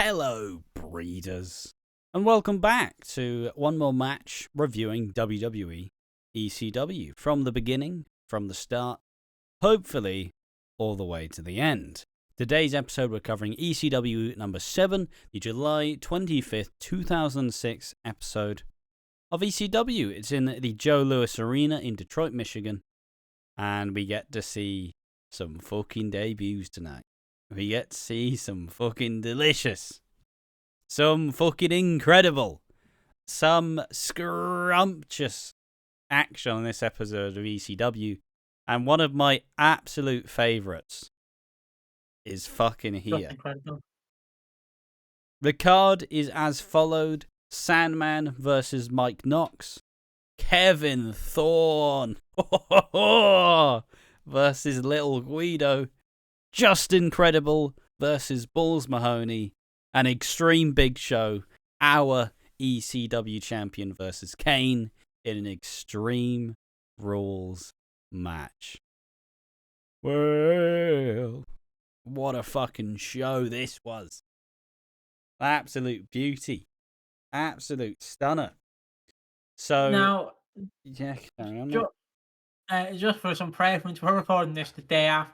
Hello, breeders, and welcome back to one more match reviewing WWE ECW from the beginning, from the start, hopefully all the way to the end. Today's episode we're covering ECW number 7, the July 25th, 2006 episode of ECW. It's in the Joe Louis Arena in Detroit, Michigan, and we get to see some fucking debuts tonight. We get to see some fucking delicious, some fucking incredible, some scrumptious action on this episode of ECW. And one of my absolute favourites is fucking here. The card is as followed: Sandman versus Mike Knox, Kevin Thorne versus Little Guido, Justin Credible versus Balls Mahoney, and Extreme Big Show, our ECW champion, versus Kane in an Extreme Rules match. Well, what a fucking show this was. Absolute beauty. Absolute stunner. So, now, yeah, carry on. just for some preference, we're recording this the day after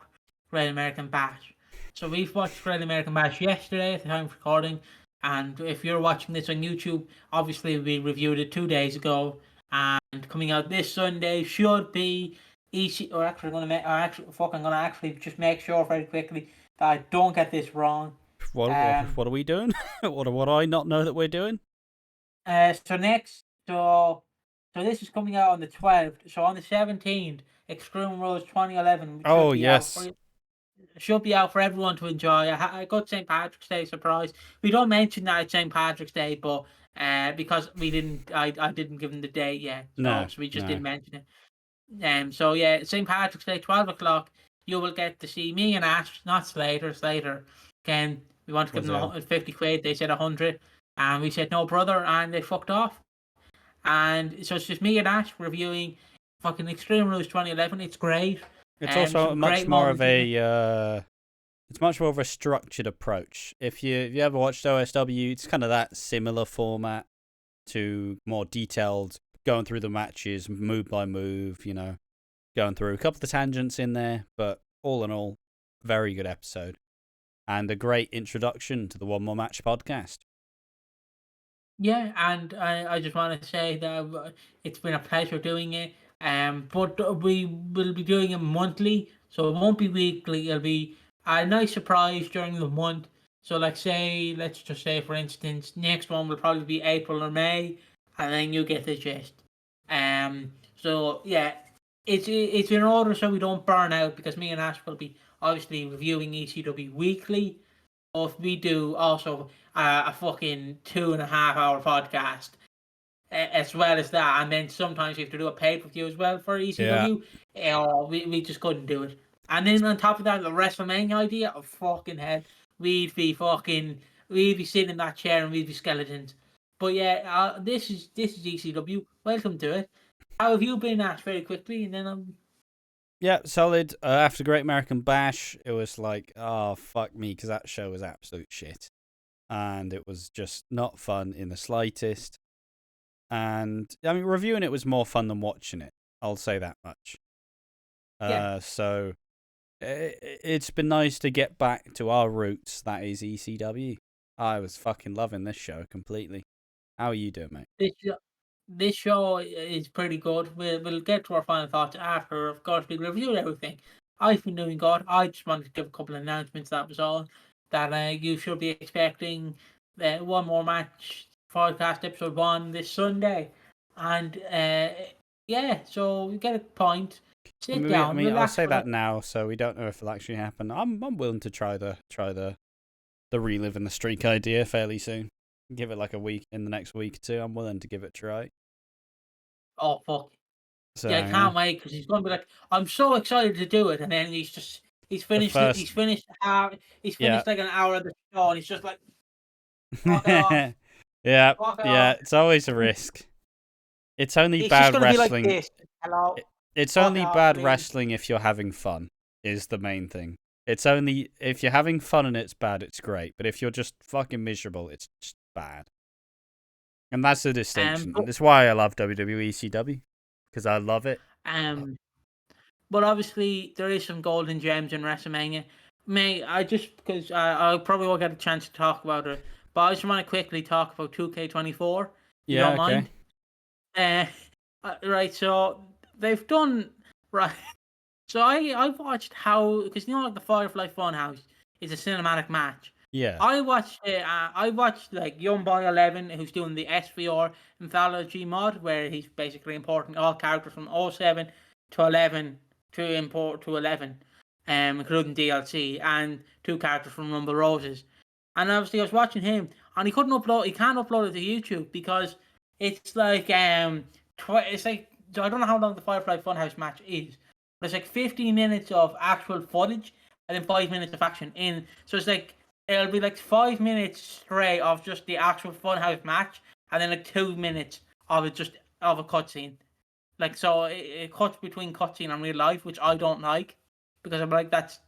Great American Bash. So we've watched Great American Bash yesterday at the time of recording, and if you're watching this on YouTube, obviously we reviewed it 2 days ago, and coming out this Sunday should be I'm gonna actually just make sure very quickly that I don't get this wrong. What are we doing? what do I not know that we're doing? So this is coming out on the 12th. So on the 17th, Extreme Rules 2011. Oh, yes. Should be out for everyone to enjoy. I got St. Patrick's Day surprise. We don't mention that it's St. Patrick's Day, but because I didn't give them the date yet. So we just didn't mention it. So yeah, St. Patrick's Day, 12 o'clock. You will get to see me and Ash, not Slater. Slater, again, we want to give them 50 quid. They said 100. And we said, no, brother. And they fucked off. And so it's just me and Ash reviewing fucking Extreme Rules 2011. It's great. It's also much more of a structured approach. If you ever watched OSW, it's kind of that similar format to more detailed, going through the matches move by move, going through a couple of the tangents in there, but all in all, very good episode. And a great introduction to the One More Match podcast. Yeah, and I just want to say that it's been a pleasure doing it. But we will be doing it monthly, so it won't be weekly. It'll be a nice surprise during the month. So, let's just say, for instance, next one will probably be April or May, and then you get the gist. So yeah, it's in order so we don't burn out, because me and Ash will be obviously reviewing ECW weekly. If we do also a fucking 2.5 hour podcast, as well as that, and then sometimes we have to do a pay-per-view as well for ECW. Yeah. We just couldn't do it. And then on top of that, the WrestleMania idea, of fucking hell, we'd be sitting in that chair and we'd be skeletons. But yeah, this is ECW. Welcome to it. How have you been, Ash? Very quickly, and then Yeah, solid. After Great American Bash, it was like, oh, fuck me, because that show was absolute shit. And it was just not fun in the slightest. And, I mean, reviewing it was more fun than watching it. I'll say that much. Yeah. So, it's been nice to get back to our roots, that is ECW. I was fucking loving this show completely. How are you doing, mate? This show is pretty good. We'll get to our final thoughts after, of course, we review everything. I've been doing good. I just wanted to give a couple of announcements, that was all. That you should be expecting One More Match podcast episode 1 this Sunday. And yeah, so you get a point. Sit down. I'll say that now, so we don't know if it'll actually happen. I'm willing to try the relive and the streak idea fairly soon. Give it like a week, in the next week or two. I'm willing to give it a try. Oh fuck! So, yeah, I can't wait, because he's gonna be like, I'm so excited to do it, and then he's finished it. He's finished like an hour of the show, and he's just like, fuck it off. yeah. It's always a risk. It's only bad wrestling. Like, hello. It's only bad wrestling if you're having fun. Is the main thing. It's only if you're having fun and it's bad, it's great. But if you're just fucking miserable, it's just bad. And that's the distinction. But, That's why I love WWE ECW, because I love it. but obviously there is some golden gems in WrestleMania. I just because I probably won't get a chance to talk about it, but I just want to quickly talk about 2K24. You Yeah, don't okay. mind? Right. So they've done right. So I've watched how because like the Firefly Funhouse is a cinematic match. Yeah. I watched I watched like Young Boy 11 who's doing the SVR anthology mod where he's basically importing all characters from '07 to 11 to import to 11, including DLC and 2 characters from Rumble Roses. And obviously I was watching him and he can't upload it to YouTube because it's like it's like I don't know how long the Firefly Funhouse match is. But it's like 15 minutes of actual footage and then 5 minutes of action in. So it's like it'll be like 5 minutes straight of just the actual Funhouse match, and then like 2 minutes of it just of a cutscene. Like so, it cuts between cutscene and real life, which I don't like because I'm like that's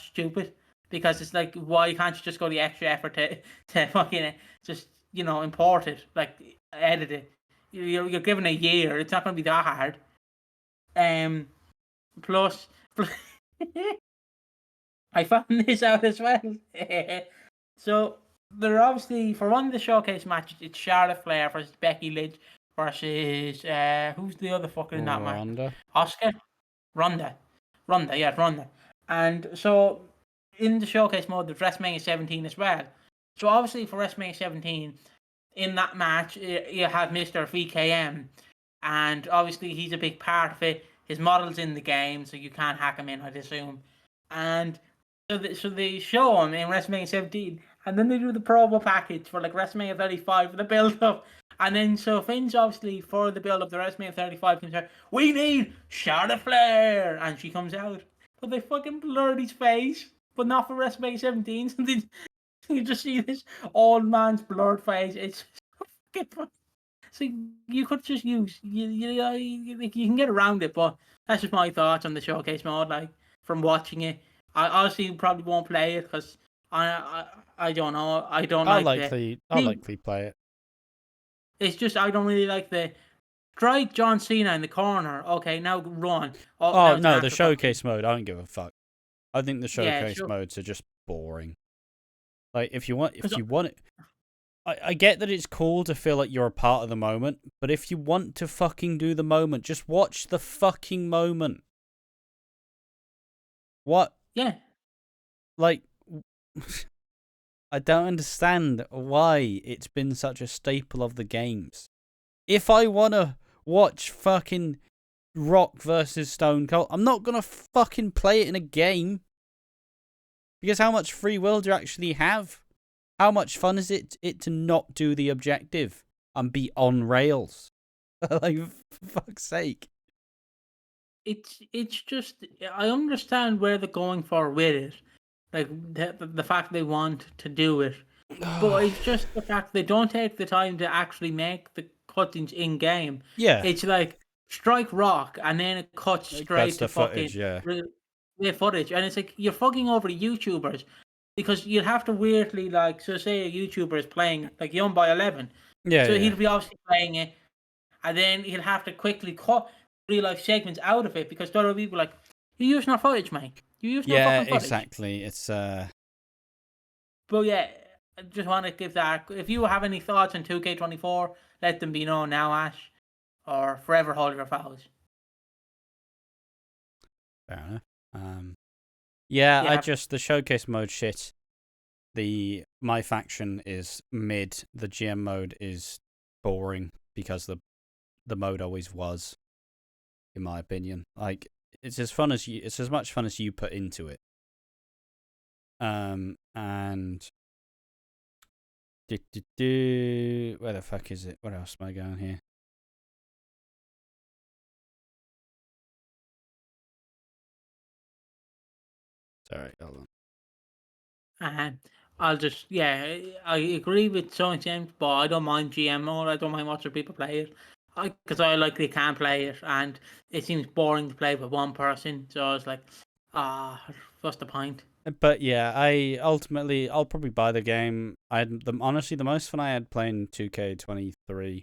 stupid. Because it's like why can't you just go the extra effort to fucking just import it, like edit it. You're given a year. It's not going to be that hard. Plus I found this out as well. So they're obviously for one of the showcase matches, it's Charlotte Flair versus Becky Lynch versus who's the other fucker in that match? Ronda. Oscar, Ronda, yeah, Ronda. And so in the showcase mode, there's WrestleMania 17 as well. So obviously for WrestleMania 17, in that match, you have Mr. VKM, and obviously he's a big part of it. His model's in the game, so you can't hack him in, I'd assume. And so they show him in WrestleMania 17, and then they do the promo package for like WrestleMania 35 for the build up. And then so Finn's obviously for the build up, the WrestleMania 35 comes out. We need Charlotte Flair, and she comes out, but they fucking blurred his face, but not for WrestleMania 17. So you just see this old man's blurred face. It's fucking funny. So you could just use you can get around it, but that's just my thoughts on the showcase mode. Like from watching it, I honestly probably won't play it because I don't know. I don't I'll like likely play it. It's just I don't really like the strike John Cena in the corner. Okay, now run. Oh now no, the showcase mode. I don't give a fuck. I think the showcase sure. modes are just boring. Like if you want it, I get that it's cool to feel like you're a part of the moment, but if you want to fucking do the moment, just watch the fucking moment. What? Yeah. Like, I don't understand why it's been such a staple of the games. If I want to watch fucking Rock versus Stone Cold, I'm not going to fucking play it in a game. Because how much free will do you actually have? How much fun is it to not do the objective and be on rails? Like, for fuck's sake. It's just I understand where they're going for with it, like the fact they want to do it, but it's just the fact they don't take the time to actually make the cuttings in game. Yeah, it's like strike rock and then it cuts straight to footage, fucking footage, and it's like you're fucking over the YouTubers because you'd have to weirdly like so say a YouTuber is playing like Young by 11, yeah, so yeah. he'd be obviously playing it, and then he'll have to quickly cut real life segments out of it because other people like you're using our footage, mate. You're using our fucking footage. Exactly. It's But yeah, I just want to give that. If you have any thoughts on 2K24, let them be known now, Ash, or forever hold your fouls. fair enough. Yeah, Yeah. the showcase mode shit. My faction is mid. The GM mode is boring because the mode always was, in my opinion. Like it's as much fun as you put into it. And where the fuck is it? Where else am I going here? Sorry, hold on. And I'll just I agree with some extent, but I don't mind GM mode. I don't mind watching people play it. Because I like they can play it, and it seems boring to play with one person. So I was like, What's the point? But yeah, I'll probably buy the game. Honestly, the most fun I had playing 2K23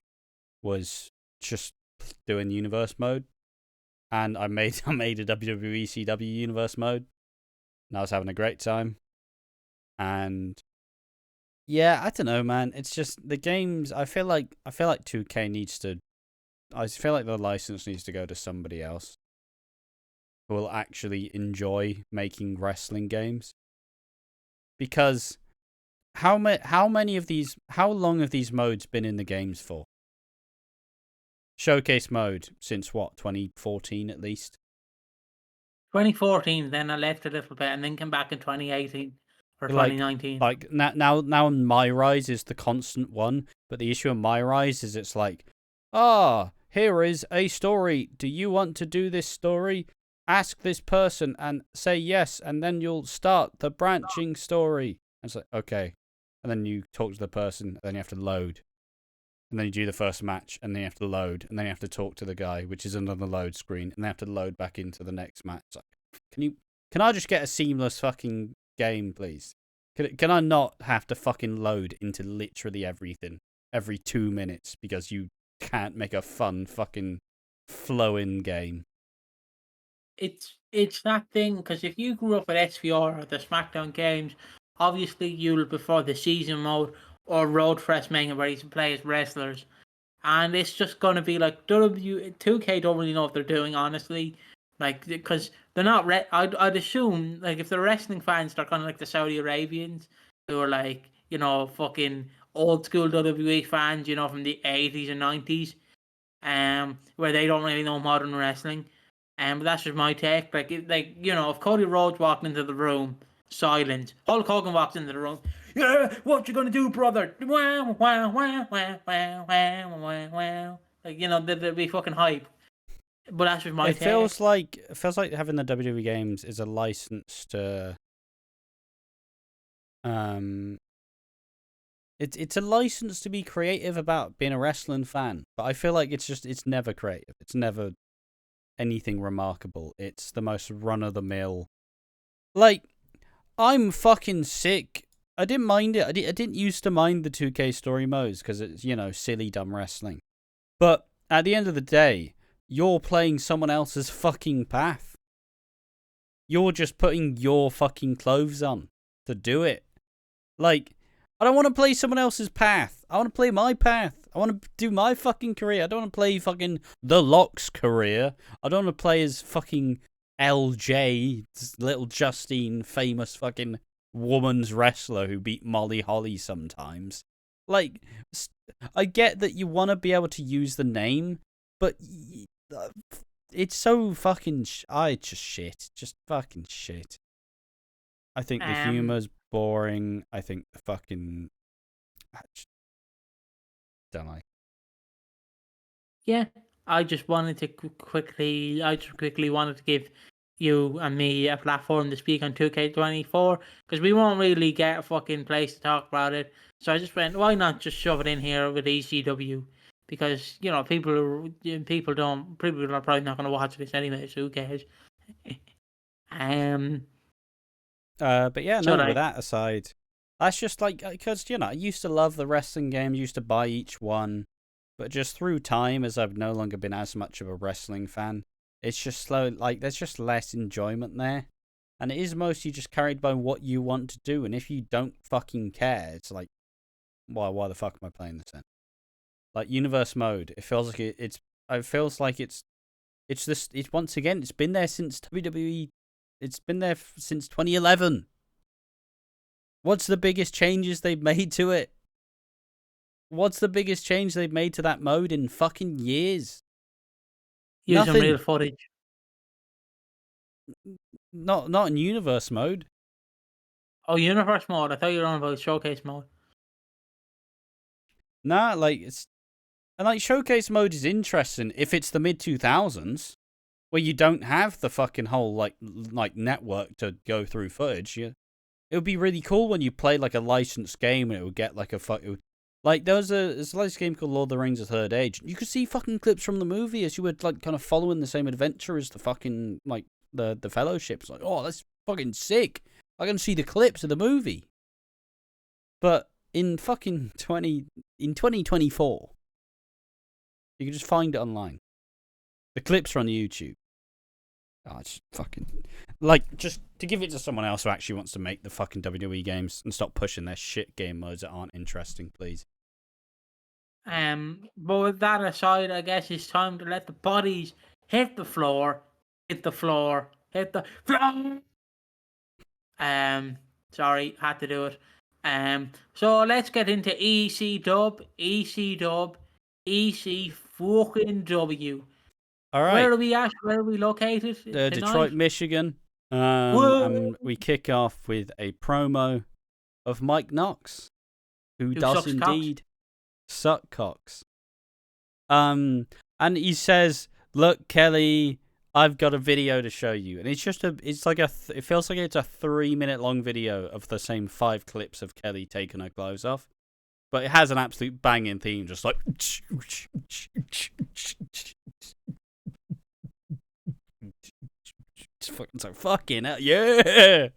was just doing universe mode, and I made I made a WWE ECW universe mode, and I was having a great time. And yeah, I don't know, man. It's just the games. I feel like 2K needs to. I feel like the license needs to go to somebody else who will actually enjoy making wrestling games. Because how many of these? How long have these modes been in the games for? Showcase mode since what? 2014 at least. 2014, then I left a little bit and then came back in 2018 or Like 2019. now My Rise is the constant one, but the issue in My Rise is it's like, here is a story. Do you want to do this story? Ask this person and say yes, and then you'll start the branching story. And it's like, okay. And then you talk to the person, and then you have to load. And then you do the first match, and then you have to load, and then you have to talk to the guy, which is another load screen, and they have to load back into the next match. It's like, can I just get a seamless fucking game, please? Can I not have to fucking load into literally everything every 2 minutes because you can't make a fun fucking flowing game? It's that thing, because if you grew up with SVR or the SmackDown games, obviously you'll prefer the season mode or Road for WrestleMania where you can play as wrestlers. And it's just going to be like 2K don't really know what they're doing, honestly. Like, because they're not, I'd assume, like, if they're wrestling fans, they're kind of like the Saudi Arabians who are like, fucking old school WWE fans, from the 80s and 90s, where they don't really know modern wrestling. But that's just my take. Like, if Cody Rhodes walked into the room, silent. Hulk Hogan walks into the room. Yeah, what you gonna do, brother? Wow, wow, wow, wow, wow, wow, wow, wow. Like, they'd be fucking hype. But that's just my It take. feels like having the WWE games is a license to It's a license to be creative about being a wrestling fan, but I feel like it's never creative. It's never anything remarkable. It's the most run-of-the-mill. Like, I'm fucking sick. I didn't mind it. I didn't used to mind the 2K story modes because it's, silly, dumb wrestling. But at the end of the day, you're playing someone else's fucking path. You're just putting your fucking clothes on to do it. Like, I don't want to play someone else's path. I want to play my path. I want to do my fucking career. I don't want to play fucking The Lock's career. I don't want to play as fucking LJ, little Justine, famous fucking woman's wrestler who beat Molly Holly sometimes. Like, I get that you want to be able to use the name, but it's so fucking... it's just shit. Just fucking shit. I think the humor's boring. I think the fucking... Don't I? Yeah, I just wanted to quickly wanted to give you and me a platform to speak on 2K24 because we won't really get a fucking place to talk about it. So I just went, why not just shove it in here with ECW? Because people are probably not going to watch this anyway. So who cares? But yeah, no. With that aside, that's just like because I used to love the wrestling games, used to buy each one, but just through time, as I've no longer been as much of a wrestling fan, it's just slow. Like there's just less enjoyment there, and it is mostly just carried by what you want to do. And if you don't fucking care, it's like, why the fuck am I playing this then? Like universe mode, it feels like it feels like it's this. It's once again, it's been there since WWE. It's been there since 2011. What's the biggest changes they've made to it? What's the biggest change they've made to that mode in fucking years? Using real footage. Not in universe mode. Oh, universe mode. I thought you were on about showcase mode. Nah, showcase mode is interesting if it's the mid 2000s. Where you don't have the fucking whole like network to go through footage. It would be really cool when you play like a licensed game and it would get like there's a licensed game called Lord of the Rings: The Third Age. You could see fucking clips from the movie as you were like kind of following the same adventure as the fucking like the Fellowship. It's like, oh, let's fucking sick. I can see the clips of the movie. But in fucking 2024, you can just find it online. The clips are on YouTube. Oh, it's fucking... Like, just to give it to someone else who actually wants to make the fucking WWE games and stop pushing their shit game modes that aren't interesting, please. But with that aside, I guess it's time to let the bodies hit the floor, hit the floor, hit the floor. Sorry, had to do it. So let's get into EC fucking W. All right. Where are we at? Where are we located? Detroit, Michigan. And we kick off with a promo of Mike Knox, who does indeed suck cocks. And he says, "Look, Kelly, I've got a video to show you." And it's just it feels like it's a 3-minute long video of the same 5 clips of Kelly taking her clothes off. But it has an absolute banging theme, just like... It's like, fucking hell, yeah!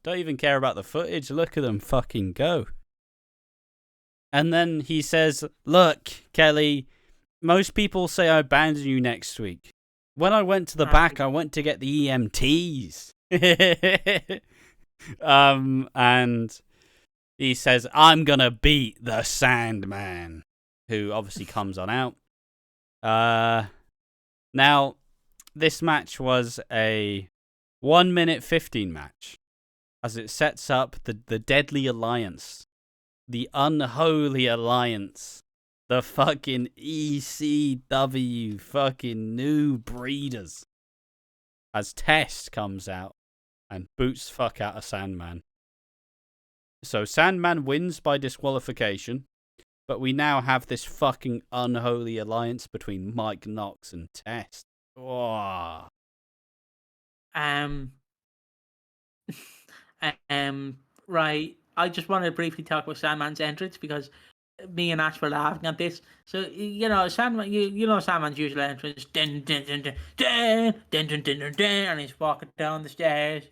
Don't even care about the footage. Look at them fucking go. And then he says, "Look, Kelly, most people say I abandon you next week. When I went to the back, I went to get the EMTs." And he says, "I'm gonna beat the Sandman," who obviously comes on out. Now, this match was a 1 minute 15 match, as it sets up the Deadly Alliance, the Unholy Alliance, the fucking ECW fucking new breeders, as Test comes out and boots fuck out of Sandman. So Sandman wins by disqualification, but we now have this fucking unholy alliance between Mike Knox and Test. Oh. Right. I just want to briefly talk about Sandman's entrance because me and Ash were laughing at this. So Sandman, you know Sandman's usual entrance, dun, dun, dun, dun, dun, dun, dun, dun, dun, dun, and he's walking down the stairs.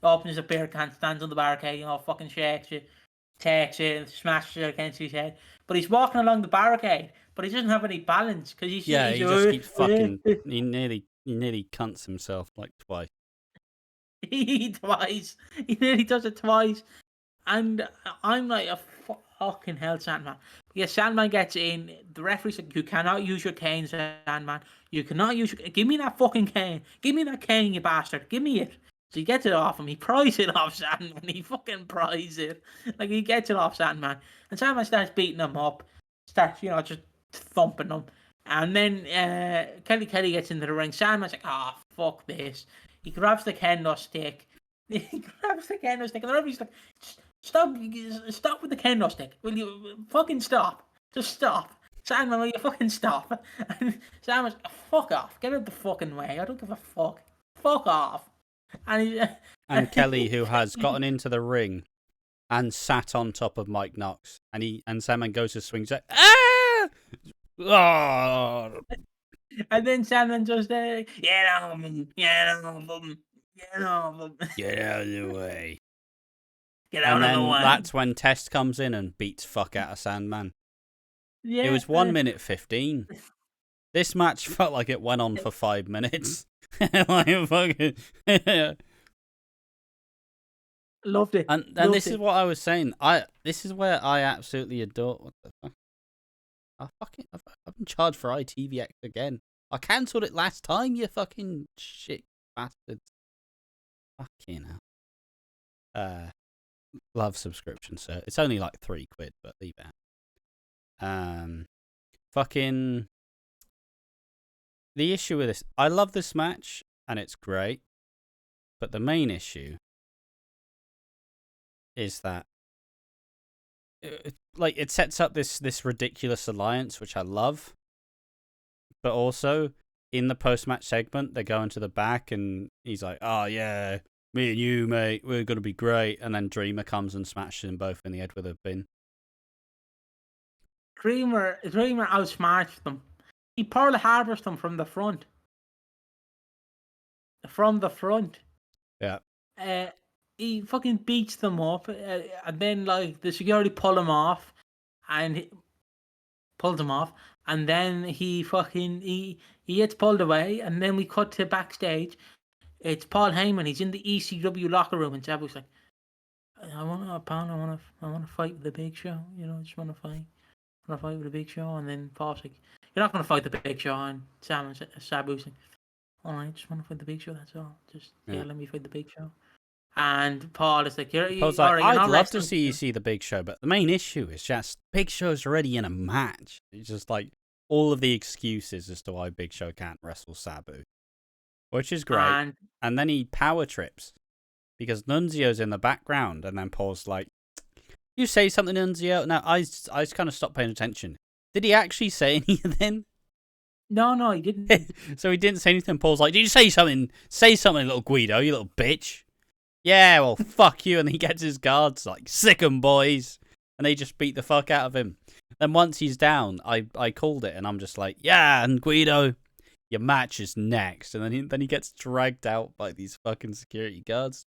Opens a beer can, stands on the barricade, fucking shakes it, takes it, and smashes it against his head. But he's walking along the barricade, but he doesn't have any balance because he just keeps fucking. He nearly cunts himself like twice. He nearly does it twice. And I'm like, a fucking hell, Sandman. Yeah, Sandman gets in. The referee's like, "You cannot use your cane, Sandman. You cannot use your... Give me that fucking cane. Give me that cane, you bastard. Give me it." So he gets it off him. He pries it off Sandman. He fucking pries it. Like, he gets it off Sandman. And Sandman starts beating him up. Starts, just thumping him. And then Kelly gets into the ring. Sandman's like, "Oh, fuck this." He grabs the kendo stick. And the referee's like, Stop with the kendo stick. Will you fucking stop? Just stop. Sandman, will you fucking stop?" And Sandman's like, "Fuck off. Get out the fucking way. I don't give a fuck. Fuck off." And Kelly, who has gotten into the ring and sat on top of Mike Knox, and Sandman goes to swing, like, "Ah! Oh!" And then Sandman just "Get off him. Get off him. Get off him. Get out of the way." Get out of the way. That's when Test comes in and beats fuck out of Sandman. Yeah, it was 1 minute 15. This match felt like it went on for 5 minutes. Like, fucking... Loved it. And Loved this it. is what I was saying. This is where I absolutely adore... What the fuck? I've been charged for ITVX again. I cancelled it last time, you fucking shit bastards. Fucking hell. Love subscription, sir. It's only like £3, but leave it out. Fucking... The issue with this... I love this match, and it's great. But the main issue is that it sets up this ridiculous alliance, which I love. But also, in the post-match segment, they go into the back, and he's like, "Oh, yeah, me and you, mate, we're going to be great." And then Dreamer comes and smashes them both in the head with a bin. Dreamer outsmarts them. He Pearl Harbors them from the front. From the front. Yeah. he fucking beats them up, and then like the security pull him off, and pulls him off, and then he gets pulled away, and then we cut to backstage. It's Paul Heyman. He's in the ECW locker room, and Sabu's like, "I want to fight with the Big Show. You know, I just want to fight. I want to fight with the Big Show." And then Paul's like, "You're not going to fight the Big Show." And Sabu's like, "All right, just want to fight the Big Show. That's all. Just let me fight the Big Show." And Paul is like, Paul's like, I'd love to see you see the Big Show, but the main issue is just Big Show's already in a match. It's just like all of the excuses as to why Big Show can't wrestle Sabu, which is great. And then he power trips because Nunzio's in the background, and then Paul's like, "You say something, Nunzio?" Now I kind of stopped paying attention. Did he actually say anything? No, he didn't. So he didn't say anything. Paul's like, "Did you say something? Say something, little Guido, you little bitch." "Yeah, well, fuck you." And he gets his guards like, "Sick 'em, boys." And they just beat the fuck out of him. Then once he's down, I called it, and I'm just like, "Yeah, and Guido, your match is next." And then he gets dragged out by these fucking security guards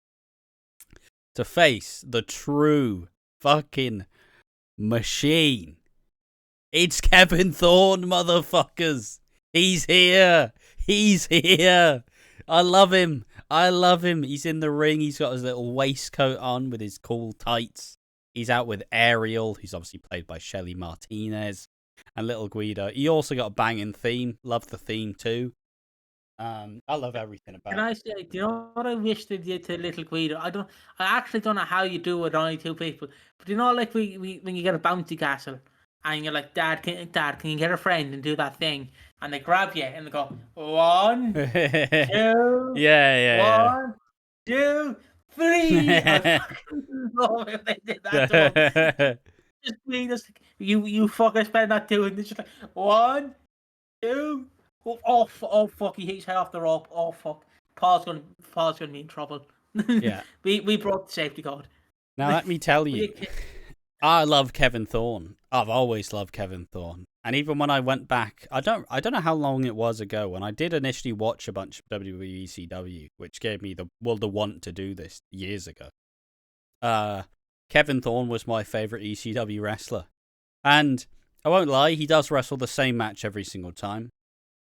to face the true fucking machine. It's Kevin Thorne, motherfuckers. He's here. He's here. I love him. He's in the ring. He's got his little waistcoat on with his cool tights. He's out with Ariel, who's obviously played by Shelly Martinez, and little Guido. He also got a banging theme. Love the theme too. I love everything about it. Can I say, do you know what I wish they did to little Guido? I actually don't know how you do it with only two people. But you know, like when you get a bouncy castle, and you're like, Dad, can you get a friend and do that thing? And they grab you and they go, 1, 2, yeah. 1, 2, 3. I fucking love if they did that to him. Just you fuckers better not do it. It's just like 1, 2. Oh fuck! He hit his head off the rope. Oh fuck! Paul's gonna be in trouble. Yeah. we broke the safety code. Now let me tell you, I love Kevin Thorne. I've always loved Kevin Thorne. And even when I went back, I don't know how long it was ago when I did initially watch a bunch of WWE ECW, which gave me the want to do this years ago. Kevin Thorne was my favorite ECW wrestler. And I won't lie, he does wrestle the same match every single time.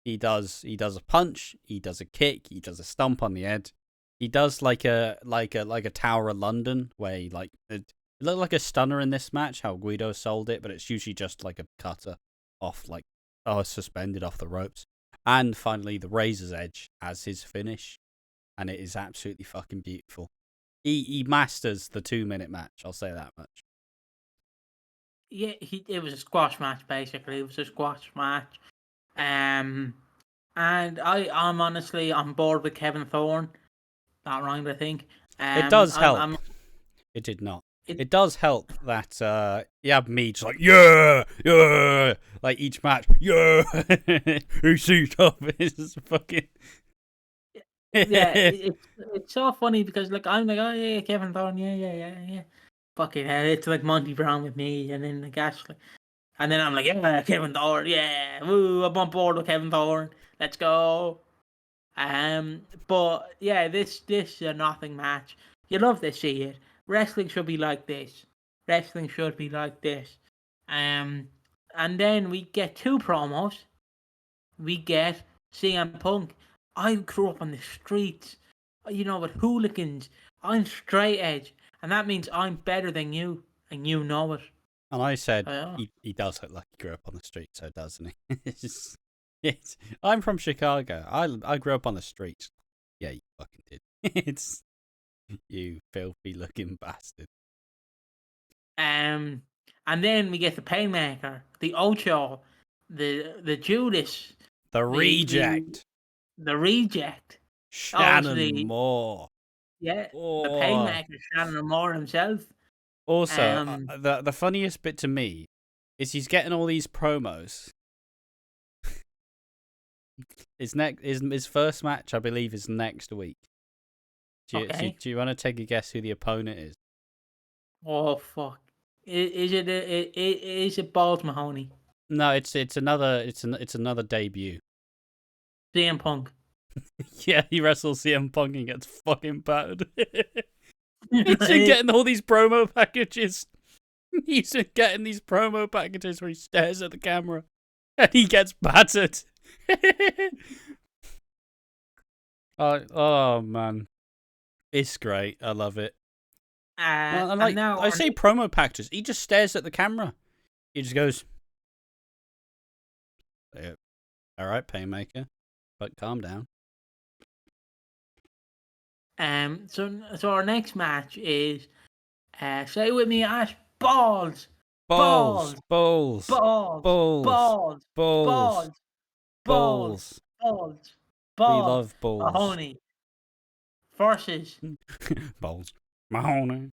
He does a punch, he does a kick, he does a stomp on the head. He does like a Tower of London, where he it looked like a stunner in this match, how Guido sold it, but it's usually just like a cutter off, suspended off the ropes. And finally, the Razor's Edge as his finish, and it is absolutely fucking beautiful. He masters the 2-minute match, I'll say that much. Yeah, it was a squash match basically. It was a squash match. And I'm honestly on board with Kevin Thorne. That rhymed, I think. It does help. It did not. It does help that you have me just like, yeah, like each match, yeah, who sees up is fucking. Yeah, it's so funny because like I'm like, oh yeah, Kevin Thorne, yeah. Fucking hell, it's like Monty Brown with me, and then like Ashley. And then I'm like, yeah, Kevin Thorne, yeah, woo, I'm on board with Kevin Thorne. Let's go. But yeah, this is a nothing match. You love to see it. Wrestling should be like this. And then we get 2 promos. We get CM Punk. I grew up on the streets, with hooligans. I'm straight edge, and that means I'm better than you, and you know it. And I said, he does look like he grew up on the street, so doesn't he? I'm from Chicago. I grew up on the streets. Yeah, you fucking did. It's you filthy looking bastard. And then we get the Painmaker, the Ocho, the Judas, the Reject, the Reject, Shannon Moore. Yeah, the Painmaker, Shannon Moore himself. Also, the funniest bit to me is he's getting all these promos. His first match, I believe, is next week. Do you want to take a guess who the opponent is? Oh fuck! Is it Balls Mahoney? No, it's another debut. CM Punk. Yeah, he wrestles CM Punk and gets fucking battered. He's been getting all these promo packages. He's been getting these promo packages where he stares at the camera and he gets battered. Oh man, it's great. I love it. And like now I say, promo packages. He just stares at the camera. He just goes, "Yeah, all right, Painmaker, but calm down." So our next match is say it with me, Ash. Balls. Balls, balls, Balls. balls, Balls. balls, Balls. Balls. balls. Balls. We Balls. love balls. Mahoney versus Balls. Mahoney.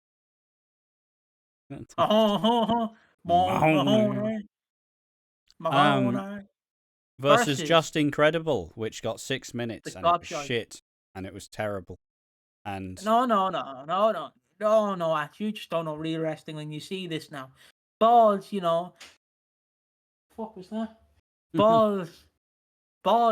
Mahoney. Mahoney. Mahoney Versus Just Incredible, which got 6 minutes the and it was Gobshite. shit and it was terrible. And No, Ash, you just don't know real wrestling when you see this now. Balls, fuck was that? Balls,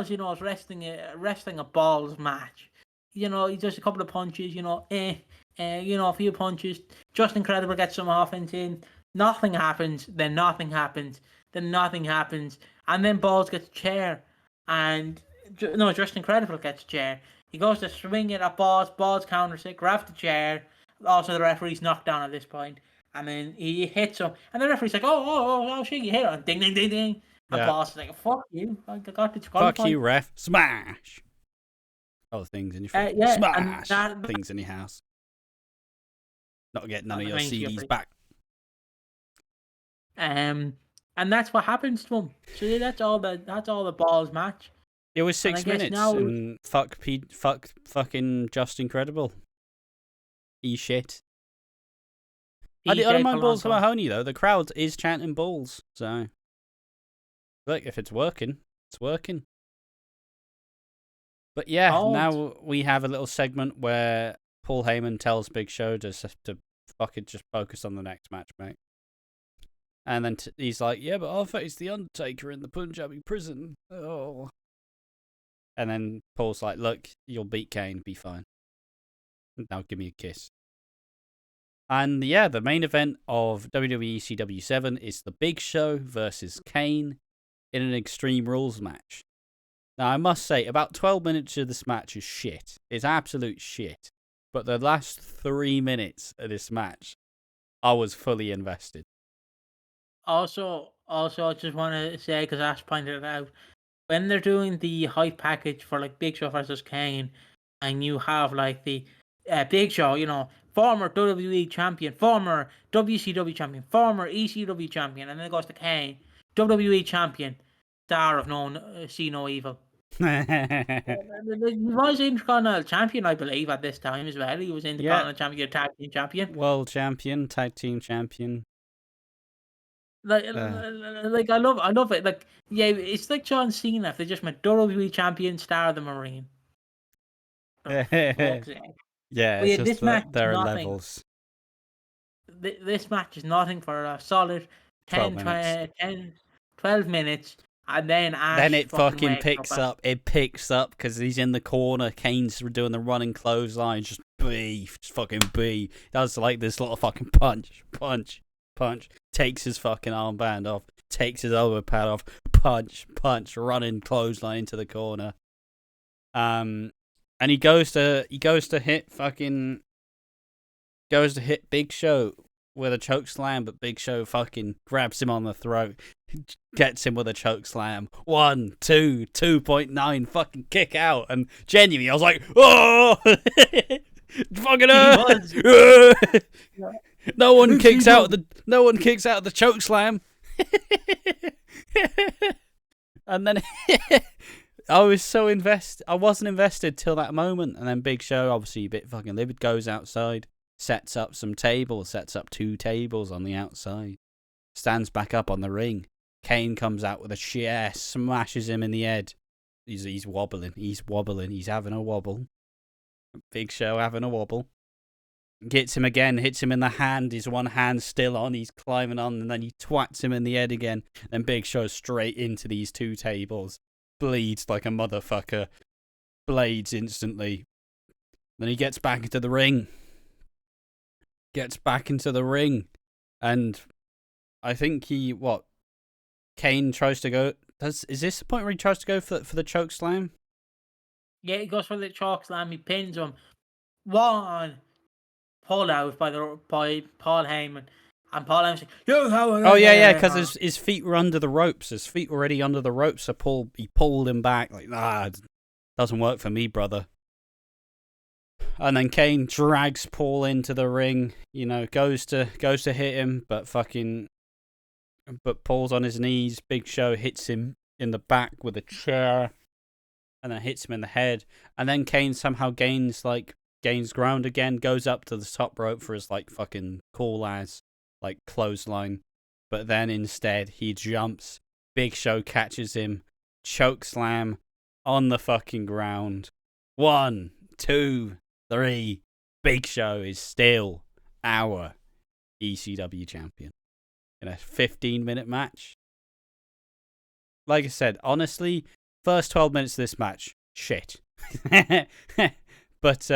is wrestling a balls match. He does a couple of punches, a few punches. Just Incredible gets some offense in. Nothing happens, then nothing happens, then nothing happens, and then Balls gets a chair, and Just Incredible gets a chair. He goes to swing it at Balls. Balls counters it, grabs the chair. Also, the referee's knocked down at this point, and then he hits him, and the referee's like, "Oh, shit, you hit him!" Ding, ding, ding, ding. And Balls is like, "Fuck you! I got disqualified." fuck you, ref. Smash. Oh, things in your face. Smash. Things in your house. Not get none of your CDs back. And that's what happens to him. So that's all the Balls match. It was 6 minutes, and fucking Just Incredible. He's shit. I don't mind Balls for Mahoney, though. The crowd is chanting Balls, so... Look, if it's working, it's working. But yeah, now we have a little segment where Paul Heyman tells Big Show to fucking just focus on the next match, mate. And then he's like, yeah, but I'll face The Undertaker in the Punjabi prison. Oh. And then Paul's like, look, you'll beat Kane, be fine. Now give me a kiss. And yeah, the main event of WWE ECW 7 is The Big Show versus Kane in an Extreme Rules match. Now, I must say, about 12 minutes of this match is shit. It's absolute shit. But the last 3 minutes of this match, I was fully invested. Also, I just want to say, because Ash pointed it out, when they're doing the hype package for like Big Show versus Kane, and you have like the Big Show, former WWE champion, former WCW champion, former ECW champion, and then it goes to Kane, WWE champion, star of See No Evil. He was Intercontinental champion, I believe, at this time as well. He was Intercontinental champion, tag team champion, world champion, tag team champion. Like I love it. Like, yeah, it's like John Cena if they just made WWE champion, star of the Marine. Yeah, it's just that there are levels. This match is nothing for a solid 12 minutes. And then it fucking picks up. It picks up because he's in the corner. Kane's doing the running clothesline. Just fucking beef. Does like this little fucking punch. Takes his fucking armband off. Takes his elbow pad off. Punch. Running clothesline into the corner. And he goes to hit Big Show with a choke slam, but Big Show fucking grabs him on the throat, gets him with a choke slam. 1, 2, 2.9, fucking kick out. And genuinely, I was like, oh, fucking no one kicks out of the choke slam. And then I was so invested. I wasn't invested till that moment, and then Big Show, obviously a bit fucking livid, goes outside. Sets up 2 tables on the outside. Stands back up on the ring. Kane comes out with a chair, smashes him in the head. He's wobbling. He's having a wobble. Big Show having a wobble. Gets him again, hits him in the hand. His one hand still on. He's climbing on, and then he twats him in the head again. Then Big Show straight into these 2 tables. Bleeds like a motherfucker. blades instantly. Then he gets back into the ring. And I think Kane tries to go. Is this the point where he tries to go for the choke slam? Yeah, he goes for the choke slam. He pins him. One pull out by Paul Heyman, and Paul Heyman's like, "You have it." Oh yeah, because his feet were under the ropes. His feet were already under the ropes. So he pulled him back like, it doesn't work for me, brother. And then Kane drags Paul into the ring. Goes to hit him, but Paul's on his knees. Big Show hits him in the back with a chair, and then hits him in the head. And then Kane somehow gains ground again, goes up to the top rope for his fucking cool ass clothesline. But then instead he jumps. Big Show catches him, choke slam on the fucking ground. 1, 2, 3. Big Show is still our ECW champion in a 15-minute match. Like I said, honestly, first 12 minutes of this match, shit. But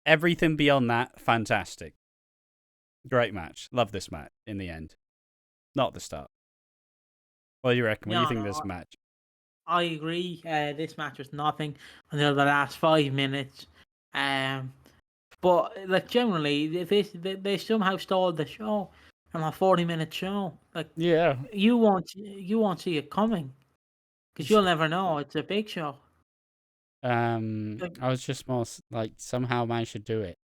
everything beyond that, fantastic. Great match. Love this match in the end. Not the start. What do you reckon? What do you think of this match? I agree. This match was nothing until the last 5 minutes. But generally, they somehow stalled the show from a 40-minute show. Yeah, you won't see it coming because you'll never know. It's a big show. I was just more somehow managed to do it.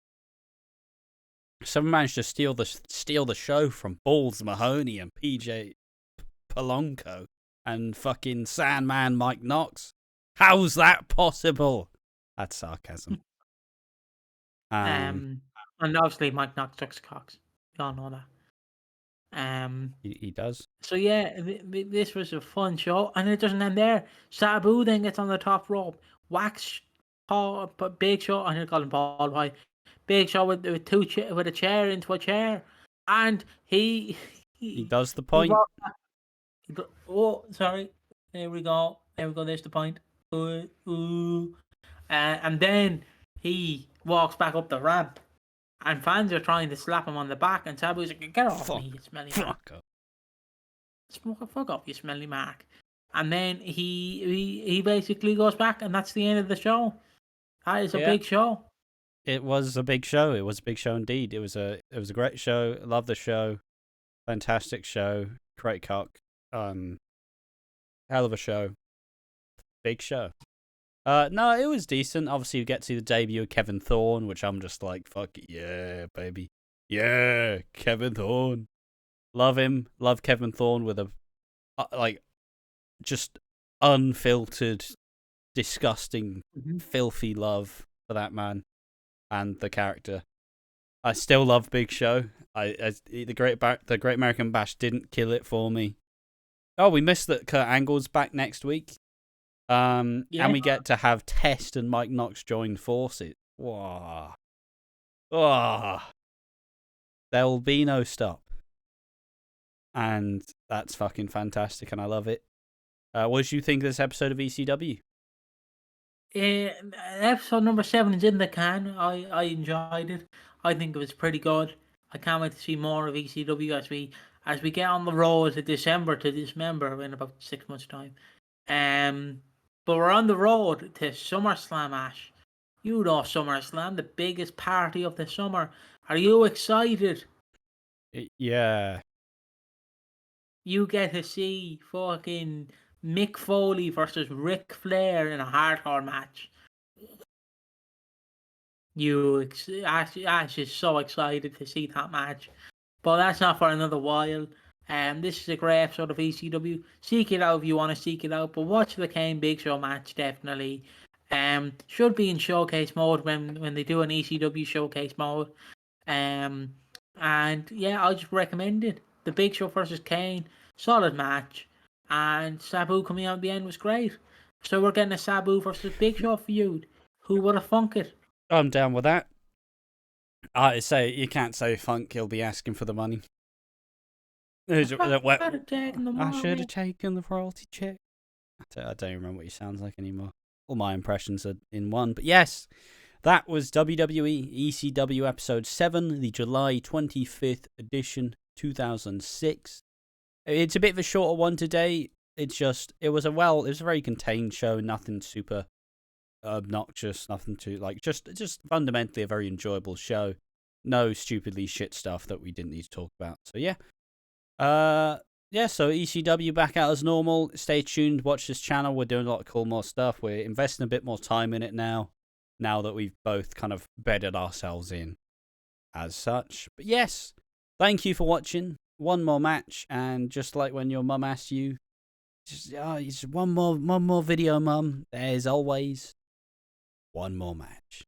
Someone managed to steal the show from Balls Mahoney and PJ Palonko and fucking Sandman Mike Knox. How's that possible? That's sarcasm. And obviously Mike Knox sucks cocks. We all know that. He does. So yeah, this was a fun show, and it doesn't end there. Sabu then gets on the top rope, whacks Big Show. I'm gonna call him Paul White. Big Show with a chair into a chair, and he does the point. Sorry. There we go. There's the point. And then he walks back up the ramp, and fans are trying to slap him on the back, and Sabu's like, "Get off me, you smelly mark! Fuck off, you smelly mark!" And then he basically goes back, and that's the end of the show. That is a big show. It was a big show. It was a big show indeed. It was a great show. Love the show. Fantastic show. Great cock. Hell of a show. Big show. No, it was decent. Obviously, you get to see the debut of Kevin Thorne, which I'm just like, fuck yeah, baby. Yeah, Kevin Thorne. Love him. Love Kevin Thorne with a, just unfiltered, disgusting, filthy love for that man and the character. I still love Big Show. The Great American Bash didn't kill it for me. Oh, we missed that Kurt Angle's back next week. And we get to have Test and Mike Knox join forces. Wow. Oh. There will be no stop. And that's fucking fantastic, and I love it. What did you think of this episode of ECW? Episode number 7 is in the can. I enjoyed it. I think it was pretty good. I can't wait to see more of ECW as we get on the road to December to Dismember in about 6 months' time. But we're on the road to SummerSlam, Ash. You know SummerSlam, the biggest party of the summer. Are you excited? Yeah. You get to see fucking Mick Foley versus Ric Flair in a hardcore match. Ash is so excited to see that match. But that's not for another while. This is a great episode of ECW. Seek it out if you want to seek it out. But watch the Kane Big Show match, definitely. Should be in showcase mode when they do an ECW showcase mode. And yeah, I just recommend it. The Big Show versus Kane, solid match. And Sabu coming out at the end was great. So we're getting a Sabu versus Big Show feud. Who would have funked it? I'm down with that. I say you can't say funk. He'll be asking for the money. I should have taken the royalty check. I don't even remember what he sounds like anymore. all my impressions are in one. But yes, that was WWE ECW episode 7, the July 25th edition, 2006. It's a bit of a shorter one today. It was a very contained show, nothing super obnoxious, nothing too, just fundamentally a very enjoyable show. No stupidly shit stuff that we didn't need to talk about. So yeah. So ECW back out as normal. Stay tuned, watch this channel. We're doing a lot of more stuff. We're investing a bit more time in it now that we've both kind of bedded ourselves in as such. But yes, thank you for watching. One more match, and just like when your mum asks you, just one more video, mum. There's always one more match.